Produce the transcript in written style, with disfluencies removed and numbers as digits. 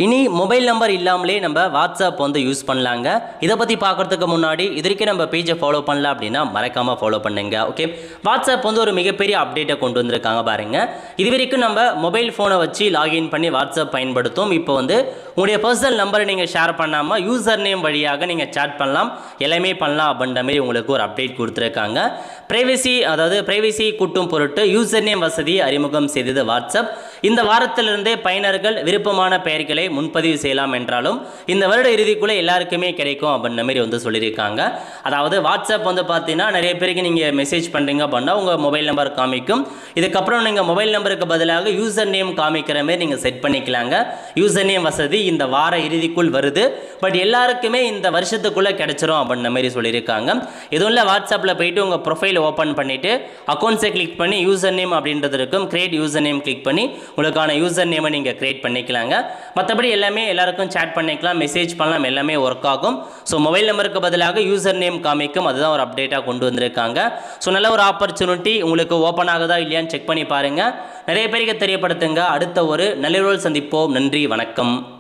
இனி mobile number இல்லாமலே நம்ம வாட்ஸ்அப் வந்து யூஸ் பண்ணலாங்க. இதை பற்றி பார்க்குறதுக்கு முன்னாடி இது வரைக்கும் நம்ம பேஜை ஃபாலோ பண்ணல அப்படின்னா மறக்காமல் ஃபாலோ பண்ணுங்க. ஓகே, வாட்ஸ்அப் வந்து ஒரு மிகப்பெரிய அப்டேட்டை கொண்டு வந்திருக்காங்க பாருங்க. இது வரைக்கும் நம்ம மொபைல் ஃபோனை வச்சு லாகின் பண்ணி வாட்ஸ்அப் பயன்படுத்தும். இப்போ வந்து உங்களுடைய பர்சனல் நம்பரை நீங்கள் ஷேர் பண்ணாமல் யூசர் நேம் வழியாக நீங்கள் சேட் பண்ணலாம், எல்லாமே பண்ணலாம் அப்படின்ற மாதிரி உங்களுக்கு ஒரு அப்டேட் கொடுத்துருக்காங்க. பிரைவசி கூட்டும் பொருட்டு யூசர் நேம் வசதியை அறிமுகம் செய்தது வாட்ஸ்அப். இந்த வாரத்திலிருந்தே பயனர்கள் விருப்பமான பெயர்களை முன்பதிவு செய்யலாம் என்றாலும் இந்த வருட இறுதிக்குள்ளே எல்லாருக்குமே கிடைக்கும் அப்படின்ற மாதிரி வந்து சொல்லியிருக்காங்க. அதாவது வாட்ஸ்அப் வந்து பார்த்தீங்கன்னா நிறைய பேருக்கு நீங்கள் மெசேஜ் பண்ணுறீங்க அப்படின்னா உங்கள் மொபைல் நம்பர் காமிக்கும். இதுக்கப்புறம் நீங்கள் மொபைல் நம்பருக்கு பதிலாக யூசர் நேம் காமிக்கிற மாதிரி நீங்கள் செட் பண்ணிக்கலாங்க. யூசர் நேம் வசதி இந்த வார இறுதிக்குள் வருது, பட் எல்லாருக்குமே இந்த வருஷத்துக்குள்ளே கிடைச்சிரும் அப்படின்ற மாதிரி சொல்லியிருக்காங்க. இதுவும் இல்லை, வாட்ஸ்அப்பில் போயிட்டு உங்கள் ப்ரொஃபைல் ஓப்பன் பண்ணிவிட்டு அக்கௌண்ட்ஸை கிளிக் பண்ணி யூசர் நேம் அப்படின்றது இருக்கும், கிரியேட் யூசர் நேம் கிளிக் பண்ணி உங்களுக்கான யூசர் நேமை நீங்கள் கிரியேட் பண்ணிக்கலாங்க. மற்றபடி எல்லாமே எல்லாருக்கும் சேட் பண்ணிக்கலாம், மெசேஜ் பண்ணலாம், எல்லாமே ஒர்க் ஆகும். ஸோ மொபைல் நம்பருக்கு பதிலாக யூசர் நேம் காமிக்கும், அதுதான் ஒரு அப்டேட்டாக கொண்டு வந்திருக்காங்க. ஸோ நல்ல ஒரு ஆப்பர்ச்சுனிட்டி, உங்களுக்கு ஓப்பன் ஆகுதா இல்லையான்னு செக் பண்ணி பாருங்கள். நிறைய பேருக்கு தெரியப்படுத்துங்க. அடுத்த ஒரு நல்ல சந்திப்போம். நன்றி, வணக்கம்.